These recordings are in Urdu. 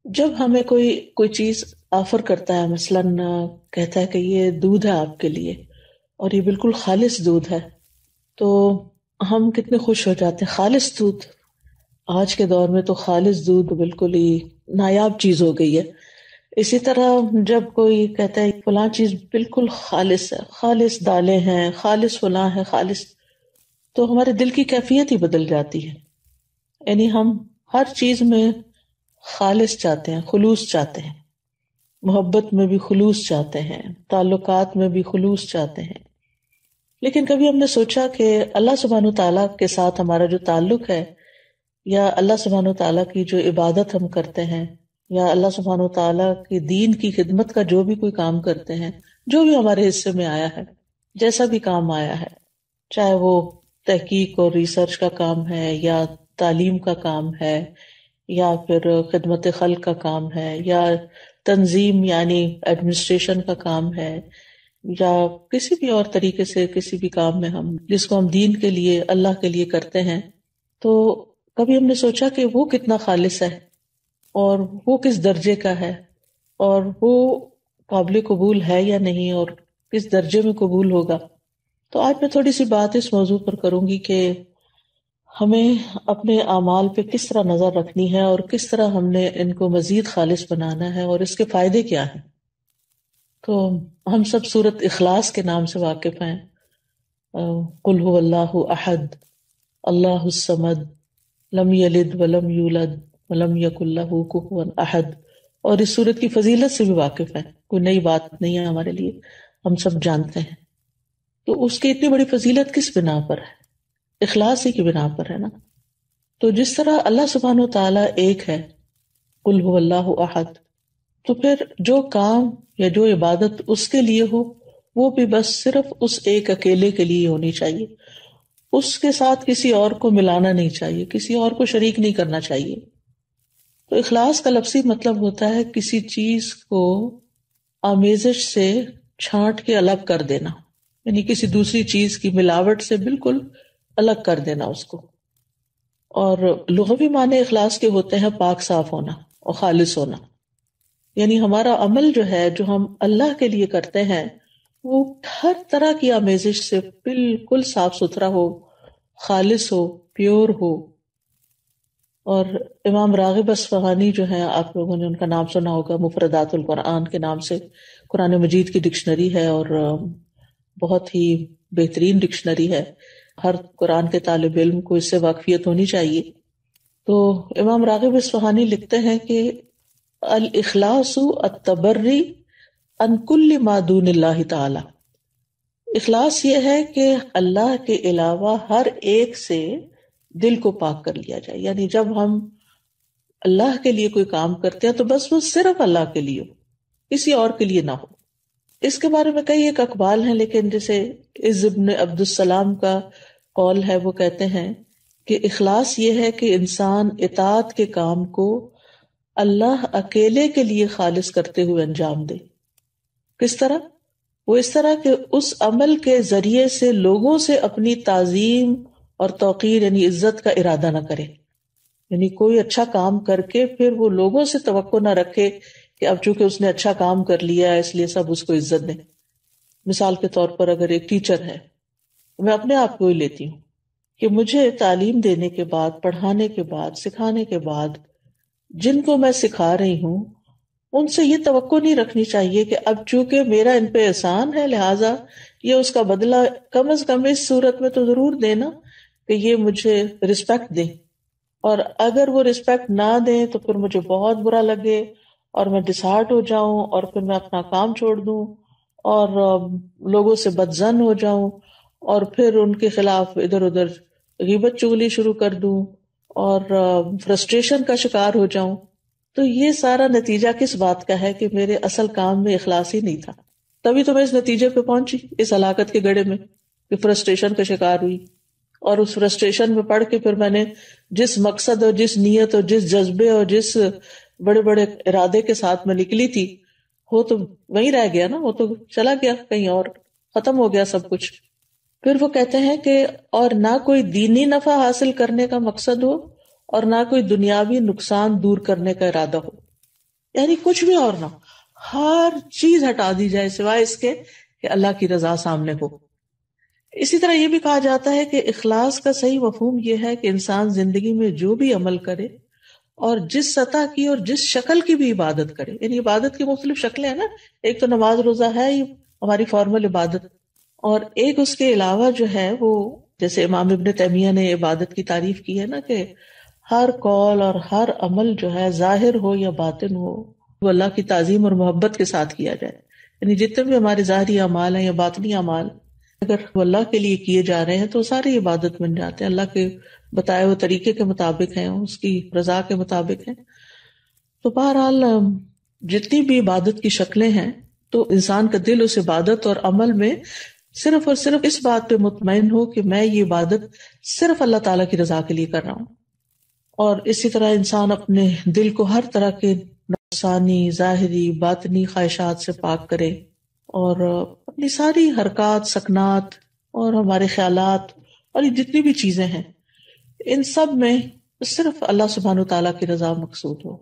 جب ہمیں کوئی چیز آفر کرتا ہے، مثلاً کہتا ہے کہ یہ دودھ ہے آپ کے لیے اور یہ بالکل خالص دودھ ہے، تو ہم کتنے خوش ہو جاتے ہیں. خالص دودھ، آج کے دور میں تو خالص دودھ بالکل ہی نایاب چیز ہو گئی ہے. اسی طرح جب کوئی کہتا ہے فلاں چیز بالکل خالص ہے، خالص دالیں ہیں، خالص فلاں ہے، خالص، تو ہمارے دل کی کیفیت ہی بدل جاتی ہے. یعنی ہم ہر چیز میں خالص چاہتے ہیں، خلوص چاہتے ہیں، محبت میں بھی خلوص چاہتے ہیں، تعلقات میں بھی خلوص چاہتے ہیں. لیکن کبھی ہم نے سوچا کہ اللہ سبحانہ تعالیٰ کے ساتھ ہمارا جو تعلق ہے، یا اللہ سبحانہ تعالیٰ کی جو عبادت ہم کرتے ہیں، یا اللہ سبحانہ تعالیٰ کی دین کی خدمت کا جو بھی کوئی کام کرتے ہیں، جو بھی ہمارے حصے میں آیا ہے، جیسا بھی کام آیا ہے، چاہے وہ تحقیق اور ریسرچ کا کام ہے، یا تعلیم کا کام ہے، یا پھر خدمت خلق کا کام ہے، یا تنظیم یعنی ایڈمنسٹریشن کا کام ہے، یا کسی بھی اور طریقے سے کسی بھی کام میں ہم جس کو ہم دین کے لیے اللہ کے لیے کرتے ہیں، تو کبھی ہم نے سوچا کہ وہ کتنا خالص ہے اور وہ کس درجے کا ہے اور وہ قابل قبول ہے یا نہیں اور کس درجے میں قبول ہوگا. تو آج میں تھوڑی سی بات اس موضوع پر کروں گی کہ ہمیں اپنے اعمال پہ کس طرح نظر رکھنی ہے اور کس طرح ہم نے ان کو مزید خالص بنانا ہے اور اس کے فائدے کیا ہیں. تو ہم سب سورۃ اخلاص کے نام سے واقف ہیں. قل هو اللہ احد اللہ الصمد لم یلد ولم یولد ولم یکن لہ کفوا احد، اور اس سورت کی فضیلت سے بھی واقف ہیں. کوئی نئی بات نہیں ہے ہمارے لیے، ہم سب جانتے ہیں. تو اس کی اتنی بڑی فضیلت کس بنا پر ہے؟ اخلاص ہی کی بنا پر ہے نا. تو جس طرح اللہ سبحانہ و تعالیٰ ایک ہے، قل هو اللہ احد، تو پھر جو کام یا جو عبادت اس کے لیے ہو وہ بھی بس صرف اس ایک اکیلے کے لیے ہونی چاہیے. اس کے ساتھ کسی اور کو ملانا نہیں چاہیے، کسی اور کو شریک نہیں کرنا چاہیے. تو اخلاص کا لفظی مطلب ہوتا ہے کسی چیز کو آمیزش سے چھانٹ کے الگ کر دینا، یعنی کسی دوسری چیز کی ملاوٹ سے بالکل الگ کر دینا اس کو. اور لغوی معنی اخلاص کے ہوتے ہیں پاک صاف ہونا اور خالص ہونا. یعنی ہمارا عمل جو ہے، جو ہم اللہ کے لیے کرتے ہیں، وہ ہر طرح کی آمیزش سے بالکل صاف ستھرا ہو، خالص ہو، پیور ہو. اور امام راغب اصفہانی جو ہیں، آپ لوگوں نے ان کا نام سنا ہوگا، مفردات القرآن کے نام سے قرآن مجید کی ڈکشنری ہے اور بہت ہی بہترین ڈکشنری ہے. ہر قرآن کے طالب علم کو اس سے واقفیت ہونی چاہیے. تو امام راغب اصفہانی لکھتے ہیں کہ الاخلاص التبری عن کل ما دون اللہ تعالی. اخلاص یہ ہے کہ اللہ کے علاوہ ہر ایک سے دل کو پاک کر لیا جائے. یعنی جب ہم اللہ کے لیے کوئی کام کرتے ہیں تو بس وہ صرف اللہ کے لیے ہو، کسی اور کے لیے نہ ہو. اس کے بارے میں کئی ایک اقوال ہیں، لیکن جیسے عز ابن عبد السلام کا قول ہے، وہ کہتے ہیں کہ اخلاص یہ ہے کہ انسان اطاعت کے کام کو اللہ اکیلے کے لیے خالص کرتے ہوئے انجام دے. کس طرح؟ وہ اس طرح کہ اس عمل کے ذریعے سے لوگوں سے اپنی تعظیم اور توقیر یعنی عزت کا ارادہ نہ کرے. یعنی کوئی اچھا کام کر کے پھر وہ لوگوں سے توقع نہ رکھے کہ اب چونکہ اس نے اچھا کام کر لیا ہے اس لیے سب اس کو عزت دیں. مثال کے طور پر اگر ایک ٹیچر ہے، میں اپنے آپ کو ہی لیتی ہوں کہ مجھے تعلیم دینے کے بعد، پڑھانے کے بعد، سکھانے کے بعد جن کو میں سکھا رہی ہوں ان سے یہ توقع نہیں رکھنی چاہیے کہ اب چونکہ میرا ان پہ احسان ہے لہٰذا یہ اس کا بدلہ کم از کم اس صورت میں تو ضرور دینا کہ یہ مجھے رسپیکٹ دیں. اور اگر وہ رسپیکٹ نہ دیں تو پھر مجھے بہت برا لگے اور میں ڈسہارٹ ہو جاؤں اور پھر میں اپنا کام چھوڑ دوں اور لوگوں سے بدظن ہو جاؤں اور پھر ان کے خلاف ادھر ادھر غیبت چغلی شروع کر دوں اور فرسٹریشن کا شکار ہو جاؤں. تو یہ سارا نتیجہ کس بات کا ہے کہ میرے اصل کام میں اخلاص ہی نہیں تھا. تبھی تو میں اس نتیجے پہ پہنچی، اس ہلاکت کے گڑھے میں، کہ فرسٹریشن کا شکار ہوئی. اور اس فرسٹریشن میں پڑھ کے پھر میں نے جس مقصد اور جس نیت اور جس جذبے اور جس بڑے بڑے ارادے کے ساتھ میں نکلی تھی وہ تو وہیں رہ گیا نا، وہ تو چلا گیا کہیں اور، ختم ہو گیا سب کچھ. پھر وہ کہتے ہیں کہ اور نہ کوئی دینی نفع حاصل کرنے کا مقصد ہو اور نہ کوئی دنیاوی نقصان دور کرنے کا ارادہ ہو. یعنی کچھ بھی اور نہ، ہر چیز ہٹا دی جائے سوائے اس کے کہ اللہ کی رضا سامنے ہو۔ اسی طرح یہ بھی کہا جاتا ہے کہ اخلاص کا صحیح مفہوم یہ ہے کہ انسان زندگی میں جو بھی عمل کرے اور جس سطح کی اور جس شکل کی بھی عبادت کرے، یعنی عبادت کی مختلف شکلیں ہیں نا، ایک تو نماز روزہ ہے یہ ہماری فارمل عبادت، اور ایک اس کے علاوہ جو ہے وہ جیسے امام ابن تیمیہ نے عبادت کی تعریف کی ہے نا کہ ہر قول اور ہر عمل جو ہے ظاہر ہو یا باطن ہو وہ اللہ کی تعظیم اور محبت کے ساتھ کیا جائے، یعنی جتنے بھی ہمارے ظاہری اعمال ہیں یا باطنی اعمال اگر وہ اللہ کے لیے کیے جا رہے ہیں تو ساری عبادت بن جاتے ہیں، اللہ کے بتائے ہوئے طریقے کے مطابق ہیں، اس کی رضا کے مطابق ہیں۔ تو بہرحال جتنی بھی عبادت کی شکلیں ہیں تو انسان کا دل اس عبادت اور عمل میں صرف اور صرف اس بات پہ مطمئن ہو کہ میں یہ عبادت صرف اللہ تعالیٰ کی رضا کے لیے کر رہا ہوں، اور اسی طرح انسان اپنے دل کو ہر طرح کے نفسانی ظاہری باطنی خواہشات سے پاک کرے، اور اپنی ساری حرکات سکنات اور ہمارے خیالات اور یہ جتنی بھی چیزیں ہیں ان سب میں صرف اللہ سبحانہ وتعالیٰ کی رضا مقصود ہو۔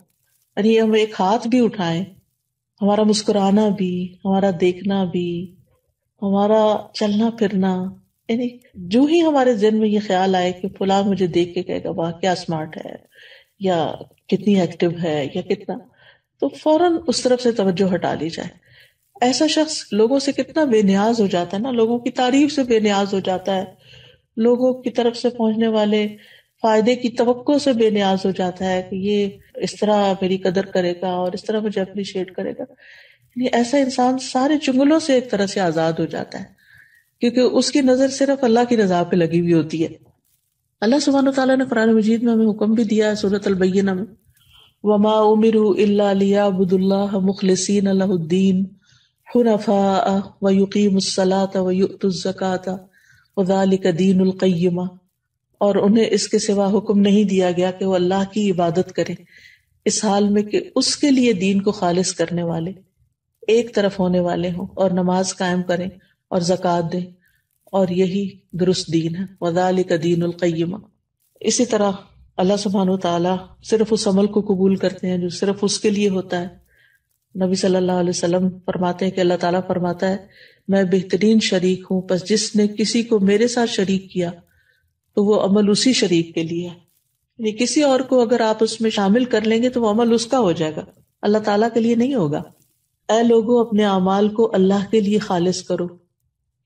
یعنی ہم ایک ہاتھ بھی اٹھائیں، ہمارا مسکرانا بھی، ہمارا دیکھنا بھی، ہمارا چلنا پھرنا، یعنی جو ہی ہمارے ذہن میں یہ خیال آئے کہ فلاں مجھے دیکھ کے کہے گا واہ کیا اسمارٹ ہے یا کتنی ایکٹیو ہے یا کتنا، تو فوراً اس طرف سے توجہ ہٹا لی جائے۔ ایسا شخص لوگوں سے کتنا بے نیاز ہو جاتا ہے نا، لوگوں کی تعریف سے بے نیاز ہو جاتا ہے، لوگوں کی طرف سے پہنچنے والے فائدے کی توقع سے بے نیاز ہو جاتا ہے کہ یہ اس طرح میری قدر کرے گا اور اس طرح مجھے اپریشیٹ کرے گا۔ یعنی ایسا انسان سارے چنگلوں سے ایک طرح سے آزاد ہو جاتا ہے کیونکہ اس کی نظر صرف اللہ کی رضا پہ لگی ہوئی ہوتی ہے۔ اللہ سبحانہ وتعالیٰ نے قرآن مجید میں ہمیں حکم بھی دیا ہے سورۃ البینہ میں، وَمَا أُمِرُوا إِلَّا لِيَعْبُدُوا اللَّهَ مُخْلِصِينَ لَهُ الدِّينَ حُنَفَاءَ وَيُقِيمُوا الصَّلَاةَ وَيُؤْتُوا الزَّكَاةَ وَذَلِكَ دِينُ الْقَيِّمَةِ، اور انہیں اس کے سوا حکم نہیں دیا گیا کہ وہ اللہ کی عبادت کریں اس حال میں کہ اس کے لیے دین کو خالص کرنے والے ایک طرف ہونے والے ہوں، اور نماز قائم کریں اور زکوٰۃ دیں، اور یہی درست دین ہے، وَذَلِكَ دِينُ الْقَيِّمَةِ۔ اسی طرح اللہ سبحانہ وتعالیٰ صرف اس عمل کو قبول کرتے ہیں جو صرف اس کے لیے ہوتا ہے۔ نبی صلی اللہ علیہ وسلم فرماتے ہیں کہ اللہ تعالیٰ فرماتا ہے میں بہترین شریک ہوں، پس جس نے کسی کو میرے ساتھ شریک کیا تو وہ عمل اسی شریک کے لیے ہے، یعنی کسی اور کو اگر آپ اس میں شامل کر لیں گے تو وہ عمل اس کا ہو جائے گا، اللہ تعالیٰ کے لیے نہیں ہوگا۔ اے لوگوں اپنے اعمال کو اللہ کے لیے خالص کرو،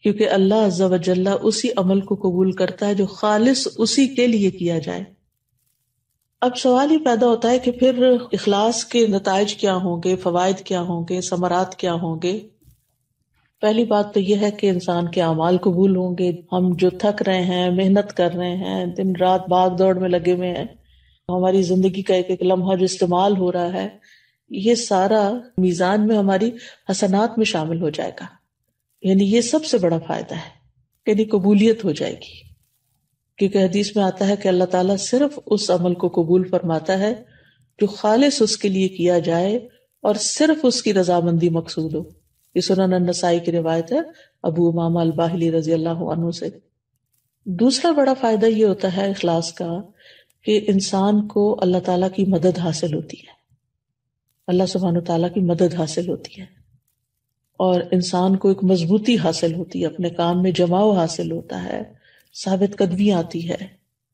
کیونکہ اللہ عز و جل اسی عمل کو قبول کرتا ہے جو خالص اسی کے لیے کیا جائے۔ اب سوال ہی پیدا ہوتا ہے کہ پھر اخلاص کے نتائج کیا ہوں گے، فوائد کیا ہوں گے، ثمرات کیا ہوں گے؟ پہلی بات تو یہ ہے کہ انسان کے اعمال قبول ہوں گے۔ ہم جو تھک رہے ہیں، محنت کر رہے ہیں، دن رات بھاگ دوڑ میں لگے ہوئے ہیں، ہماری زندگی کا ایک ایک لمحہ جو استعمال ہو رہا ہے، یہ سارا میزان میں ہماری حسنات میں شامل ہو جائے گا۔ یعنی یہ سب سے بڑا فائدہ ہے، یعنی قبولیت ہو جائے گی، کیونکہ حدیث میں آتا ہے کہ اللہ تعالیٰ صرف اس عمل کو قبول فرماتا ہے جو خالص اس کے لیے کیا جائے اور صرف اس کی رضامندی مقصود ہو۔ یہ سنن النسائی کی روایت ہے ابو امامہ الباہلی رضی اللہ عنہ سے۔ دوسرا بڑا فائدہ یہ ہوتا ہے اخلاص کا کہ انسان کو اللہ تعالیٰ کی مدد حاصل ہوتی ہے، اللہ سبحانہ تعالیٰ کی مدد حاصل ہوتی ہے، اور انسان کو ایک مضبوطی حاصل ہوتی ہے، اپنے کام میں جماؤ حاصل ہوتا ہے، ثابت قدمی آتی ہے،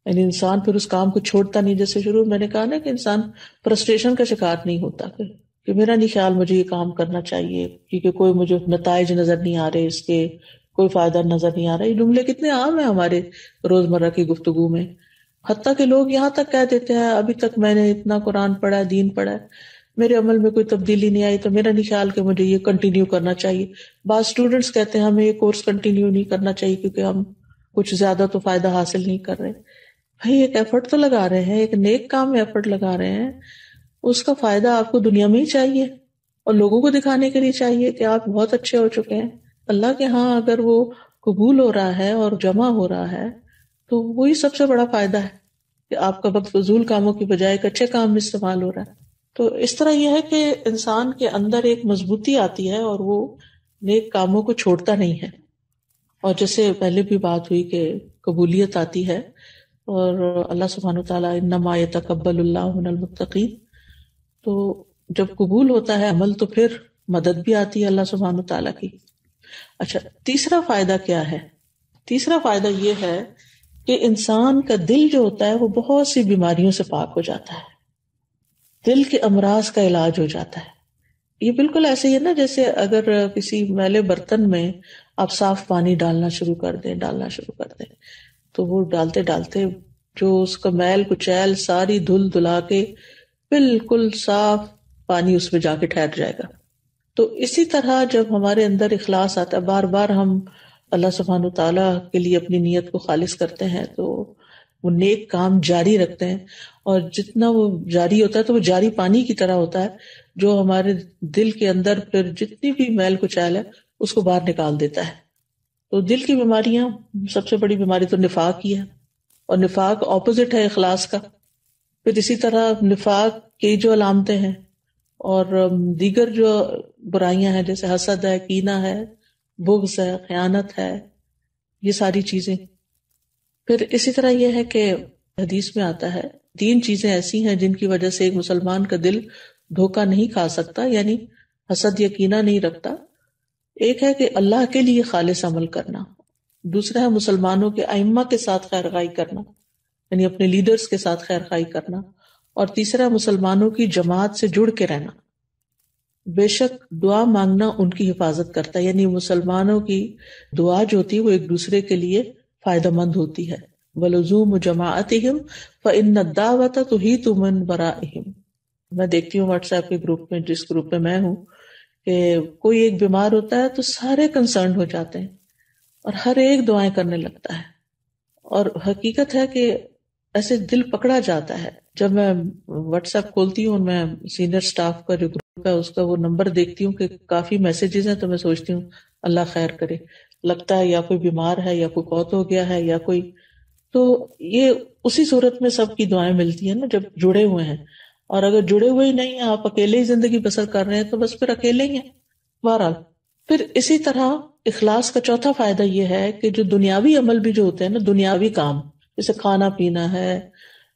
یعنی انسان پھر اس کام کو چھوڑتا نہیں۔ جیسے شروع میں نے کہا نا کہ انسان فرسٹریشن کا شکار نہیں ہوتا کہ میرا نہیں خیال مجھے یہ کام کرنا چاہیے کیونکہ کوئی مجھے نتائج نظر نہیں آ رہے، اس کے کوئی فائدہ نظر نہیں آ رہا۔ یہ جملے کتنے عام ہیں ہمارے روزمرہ کی گفتگو میں، حتیٰ کہ لوگ یہاں تک کہہ دیتے ہیں ابھی تک میں نے اتنا قرآن پڑھا ہے، دین پڑھا ہے، میرے عمل میں کوئی تبدیلی نہیں آئی تو میرا نہیں خیال کہ مجھے یہ کنٹینیو کرنا چاہیے۔ بعض اسٹوڈنٹس کہتے ہیں ہمیں یہ کورس کنٹینیو نہیں کرنا چاہیے کیونکہ ہم کچھ زیادہ تو فائدہ حاصل نہیں کر رہے۔ بھائی ایک ایفرٹ تو لگا رہے ہیں، ایک نیک کام میں ایفرٹ لگا رہے ہیں، اس کا فائدہ آپ کو دنیا میں ہی چاہیے اور لوگوں کو دکھانے کے لیے چاہیے کہ آپ بہت اچھے ہو چکے ہیں۔ اللہ کے ہاں اگر وہ قبول ہو رہا ہے اور جمع ہو رہا ہے تو وہی سب سے بڑا فائدہ ہے کہ آپ کا وقت فضول کاموں کی بجائے ایک اچھے کام میں استعمال ہو رہا ہے۔ تو اس طرح یہ ہے کہ انسان کے اندر ایک مضبوطی آتی ہے اور وہ نیک کاموں کو چھوڑتا نہیں ہے، اور جیسے پہلے بھی بات ہوئی کہ قبولیت آتی ہے، اور اللہ سبحانہ وتعالیٰ انما یتقبل اللہ من المتقین، تو جب قبول ہوتا ہے عمل تو پھر مدد بھی آتی ہے اللہ سبحانہ تعالیٰ کی. اچھا، تیسرا فائدہ کیا ہے؟ تیسرا فائدہ یہ ہے کہ انسان کا دل جو ہوتا ہے وہ بہت سی بیماریوں سے پاک ہو جاتا ہے. دل کے امراض کا علاج ہو جاتا ہے. یہ بالکل ایسے ہی ہے نا جیسے اگر کسی میلے برتن میں آپ صاف پانی ڈالنا شروع کر دیں تو وہ ڈالتے ڈالتے جو اس کا میل کچیل ساری دھل دھلا کے بالکل صاف پانی اس میں جا کے ٹھہر جائے گا. تو اسی طرح جب ہمارے اندر اخلاص آتا ہے، بار بار ہم اللہ سبحانہ تعالیٰ کے لیے اپنی نیت کو خالص کرتے ہیں تو وہ نیک کام جاری رکھتے ہیں، اور جتنا وہ جاری ہوتا ہے تو وہ جاری پانی کی طرح ہوتا ہے جو ہمارے دل کے اندر پھر جتنی بھی میل کچیل ہے اس کو باہر نکال دیتا ہے. تو دل کی بیماریاں، سب سے بڑی بیماری تو نفاق ہی ہے، اور نفاق اپوزٹ ہے اخلاص کا. پھر اسی طرح نفاق کی جو علامتیں ہیں اور دیگر جو برائیاں ہیں جیسے حسد ہے، کینہ ہے، بغض ہے، خیانت ہے، یہ ساری چیزیں. پھر اسی طرح یہ ہے کہ حدیث میں آتا ہے 3 چیزیں ایسی ہیں جن کی وجہ سے ایک مسلمان کا دل دھوکہ نہیں کھا سکتا، یعنی حسد یا کینہ نہیں رکھتا. ایک ہے کہ اللہ کے لیے خالص عمل کرنا، دوسرا ہے مسلمانوں کے ائمہ کے ساتھ خیر خواہی کرنا، یعنی اپنے لیڈرز کے ساتھ خیر خواہی کرنا، اور تیسرا مسلمانوں کی جماعت سے جڑ کے رہنا. بے شک دعا مانگنا ان کی حفاظت کرتا ہے، یعنی مسلمانوں کی دعا جو ہوتی ہے وہ ایک دوسرے کے لیے فائدہ مند ہوتی ہے. وَلُزُومُ جَمَاعَتِهِمْ فَإِنَّ الدَّعْوَةَ تُحِيطُ مِنْ وَرَائِهِمْ. میں دیکھتی ہوں واٹس ایپ کے گروپ میں، جس گروپ میں میں ہوں، کہ کوئی ایک بیمار ہوتا ہے تو سارے کنسرنڈ ہو جاتے ہیں اور ہر ایک دعائیں کرنے لگتا ہے. اور حقیقت ہے کہ ایسے دل پکڑا جاتا ہے. جب میں واٹس ایپ کھولتی ہوں، میں سینئر سٹاف کا جو گروپ ہے اس کا وہ نمبر دیکھتی ہوں کہ کافی میسیجز ہیں، تو میں سوچتی ہوں اللہ خیر کرے. لگتا ہے یا کوئی بیمار ہے یا کوئی فوت ہو گیا ہے یا کوئی، تو یہ اسی صورت میں سب کی دعائیں ملتی ہیں نا جب جڑے ہوئے ہیں. اور اگر جڑے ہوئے ہی نہیں ہیں، آپ اکیلے ہی زندگی بسر کر رہے ہیں تو بس پھر اکیلے ہی ہیں بہرحال. پھر اسی طرح اخلاص کا چوتھا فائدہ یہ ہے کہ جو دنیاوی عمل بھی جو ہوتے ہیں نا، دنیاوی کام جیسے کھانا پینا ہے،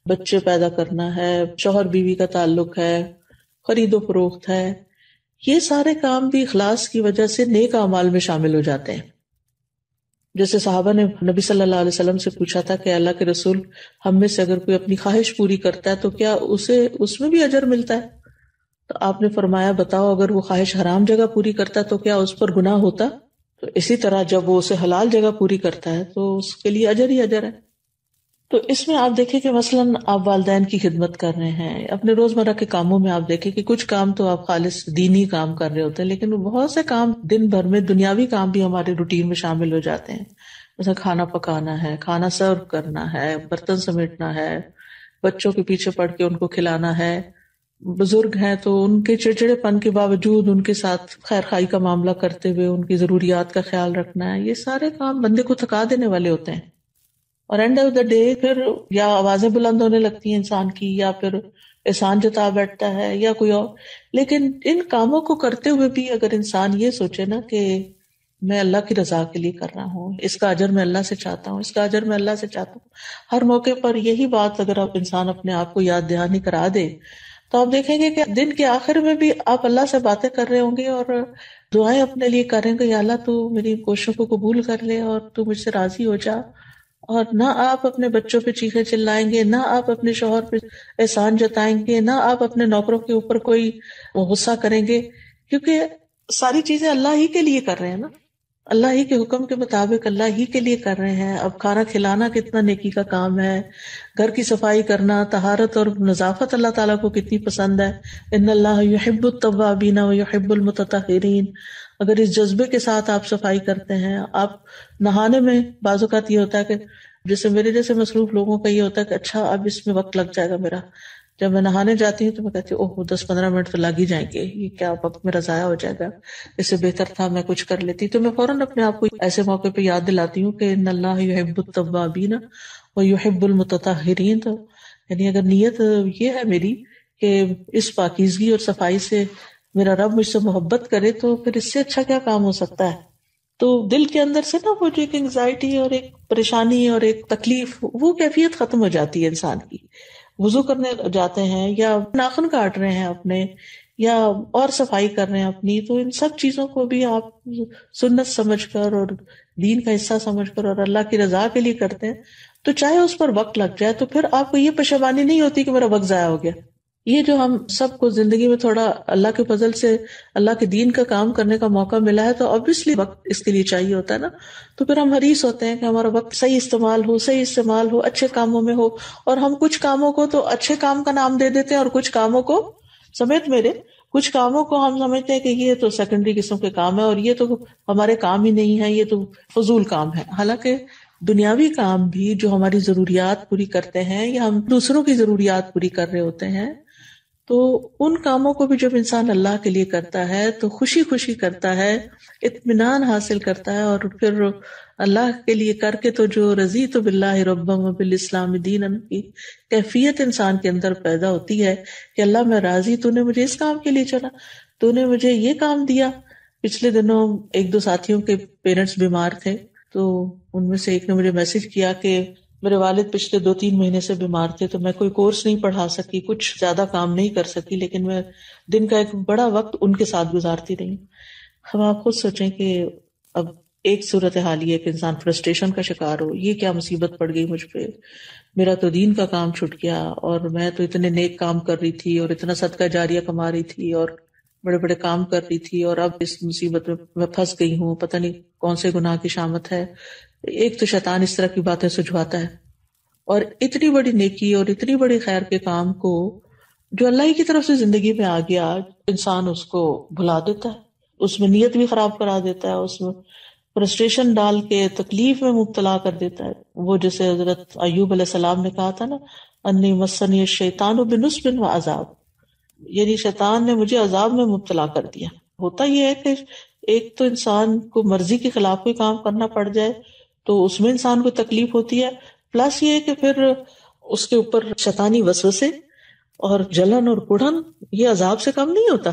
بچے پیدا کرنا ہے، شوہر بیوی کا تعلق ہے، خرید و فروخت ہے، یہ سارے کام بھی اخلاص کی وجہ سے نیک اعمال میں شامل ہو جاتے ہیں. جیسے صحابہ نے نبی صلی اللہ علیہ وسلم سے پوچھا تھا کہ اللہ کے رسول، ہم میں سے اگر کوئی اپنی خواہش پوری کرتا ہے تو کیا اسے اس میں بھی اجر ملتا ہے؟ تو آپ نے فرمایا بتاؤ، اگر وہ خواہش حرام جگہ پوری کرتا ہے تو کیا اس پر گناہ ہوتا؟ تو اسی طرح جب وہ اسے حلال جگہ پوری کرتا ہے تو اس کے لیے اجر ہی اجر ہے. تو اس میں آپ دیکھیں کہ مثلاً آپ والدین کی خدمت کر رہے ہیں، اپنے روزمرہ کے کاموں میں آپ دیکھیں کہ کچھ کام تو آپ خالص دینی کام کر رہے ہوتے ہیں، لیکن بہت سے کام دن بھر میں دنیاوی کام بھی ہمارے روٹین میں شامل ہو جاتے ہیں. جیسے کھانا پکانا ہے، کھانا سرو کرنا ہے، برتن سمیٹنا ہے، بچوں کے پیچھے پڑ کے ان کو کھلانا ہے. بزرگ ہیں تو ان کے چڑچڑے پن کے باوجود ان کے ساتھ خیر خائی کا معاملہ کرتے ہوئے ان کی ضروریات کا خیال رکھنا ہے. یہ سارے کام بندے کو تھکا دینے والے ہوتے ہیں، اور اینڈ آف دا ڈے پھر یا آوازیں بلند ہونے لگتی ہیں انسان کی، یا پھر احسان جتا بیٹھتا ہے یا کوئی اور. لیکن ان کاموں کو کرتے ہوئے بھی اگر انسان یہ سوچے نا کہ میں اللہ کی رضا کے لیے کر رہا ہوں، اس کا اجر میں اللہ سے چاہتا ہوں، اس کا اجر میں اللہ سے چاہتا ہوں، ہر موقع پر یہی بات اگر آپ انسان اپنے آپ کو یاد دہانی کرا دے تو آپ دیکھیں گے کہ دن کے آخر میں بھی آپ اللہ سے باتیں کر رہے ہوں گے اور دعائیں اپنے لیے کر رہے ہوں گے، یا اللہ تو میری کوششوں کو قبول کر لے اور تو مجھ سے راضی ہو جا. اور نہ آپ اپنے بچوں پہ چیخے چلائیں گے، نہ آپ اپنے شوہر پہ احسان جتائیں گے، نہ آپ اپنے نوکروں کے اوپر کوئی غصہ کریں گے، کیونکہ ساری چیزیں اللہ ہی کے لیے کر رہے ہیں نا، اللہ ہی کے حکم کے مطابق اللہ ہی کے لیے کر رہے ہیں. اب کھانا کھلانا کتنا نیکی کا کام ہے، گھر کی صفائی کرنا، طہارت اور نظافت اللہ تعالیٰ کو کتنی پسند ہے. ان اللہ یحب التوابین ویحب المتطہرین. اگر اس جذبے کے ساتھ آپ صفائی کرتے ہیں، آپ نہانے میں بعض اوقات یہ ہوتا ہے کہ جیسے میرے جیسے مصروف لوگوں کا یہ ہوتا ہے کہ اچھا اب اس میں وقت لگ جائے گا میرا. جب میں نہانے جاتی ہوں تو میں کہتی ہوں اوہ 10-15 منٹ تو لگ ہی جائیں گے، یہ کیا وقت میرا ضائع ہو جائے گا، اس سے بہتر تھا میں کچھ کر لیتی. تو میں فوراً اپنے آپ کو ایسے موقع پہ یاد دلاتی ہوں کہ ان اللہ یحب التوابین ویحب المتطہرین. تو یعنی اگر نیت یہ ہے میری کہ اس پاکیزگی اور صفائی سے میرا رب مجھ سے محبت کرے تو پھر اس سے اچھا کیا کام ہو سکتا ہے. تو دل کے اندر سے نا وہ جو ایک انگزائٹی اور ایک پریشانی اور ایک تکلیف، وہ کیفیت ختم ہو جاتی ہے انسان کی. وضو کرنے جاتے ہیں یا ناخن کاٹ رہے ہیں اپنے، یا اور صفائی کر رہے ہیں اپنی، تو ان سب چیزوں کو بھی آپ سنت سمجھ کر اور دین کا حصہ سمجھ کر اور اللہ کی رضا کے لیے کرتے ہیں، تو چاہے اس پر وقت لگ جائے تو پھر آپ کو یہ پشیمانی نہیں ہوتی کہ میرا وقت ضائع ہو گیا. یہ جو ہم سب کو زندگی میں تھوڑا اللہ کے فضل سے اللہ کے دین کا کام کرنے کا موقع ملا ہے، تو obviously وقت اس کے لیے چاہیے ہوتا ہے نا. تو پھر ہم حریص ہوتے ہیں کہ ہمارا وقت صحیح استعمال ہو اچھے کاموں میں ہو. اور ہم کچھ کاموں کو تو اچھے کام کا نام دے دیتے ہیں، اور کچھ کاموں کو سمیت میرے کچھ کاموں کو ہم سمجھتے ہیں کہ یہ تو سیکنڈری قسم کے کام ہے، اور یہ تو ہمارے کام ہی نہیں ہے، یہ تو فضول کام ہے. حالانکہ دنیاوی کام بھی جو ہماری ضروریات پوری کرتے ہیں یا ہم دوسروں کی ضروریات پوری کر رہے ہوتے ہیں، تو ان کاموں کو بھی جب انسان اللہ کے لیے کرتا ہے تو خوشی خوشی کرتا ہے، اطمینان حاصل کرتا ہے، اور پھر اللہ کے لیے کر کے تو جو رضیت باللہ ربا وبالاسلام دینا کی کیفیت انسان کے اندر پیدا ہوتی ہے کہ اللہ میں راضی، تو نے مجھے اس کام کے لیے چلا، تو نے مجھے یہ کام دیا. پچھلے دنوں ایک دو ساتھیوں کے پیرنٹس بیمار تھے، تو ان میں سے ایک نے مجھے میسج کیا کہ میرے والد پچھلے 2-3 مہینے سے بیمار تھے، تو میں کوئی کورس نہیں پڑھا سکی، کچھ زیادہ کام نہیں کر سکی، لیکن میں دن کا ایک بڑا وقت ان کے ساتھ گزارتی رہی. اب آپ خود سوچیں کہ اب ایک صورتحال یہ کہ انسان فرسٹریشن کا شکار ہو، یہ کیا مصیبت پڑ گئی مجھ پہ، میرا تو دین کا کام چھوٹ گیا، اور میں تو اتنے نیک کام کر رہی تھی اور اتنا صدقہ جاریہ کما رہی تھی اور بڑے بڑے کام کر رہی تھی، اور اب اس مصیبت میں پھنس گئی ہوں، پتہ نہیں کون سے گناہ کی شامت ہے. ایک تو شیطان اس طرح کی باتیں سجھواتا ہے، اور اتنی بڑی نیکی اور اتنی بڑی خیر کے کام کو جو اللہ ہی کی طرف سے زندگی میں آ گیا، انسان اس کو بھلا دیتا ہے، اس میں نیت بھی خراب کرا دیتا ہے، اس میں فرسٹریشن ڈال کے تکلیف میں مبتلا کر دیتا ہے. وہ جیسے حضرت ایوب علیہ السلام نے کہا تھا نا، انی مسنی الشیطان بنصب وعذاب، یعنی شیطان نے مجھے عذاب میں مبتلا کر دیا. ہوتا یہ ہے کہ ایک تو انسان کو مرضی کے خلاف کوئی کام کرنا پڑ جائے تو اس میں انسان کو تکلیف ہوتی ہے، پلس یہ کہ پھر اس کے اوپر شیطانی وسوسے اور جلن اور کڑھن، یہ عذاب سے کم نہیں ہوتا.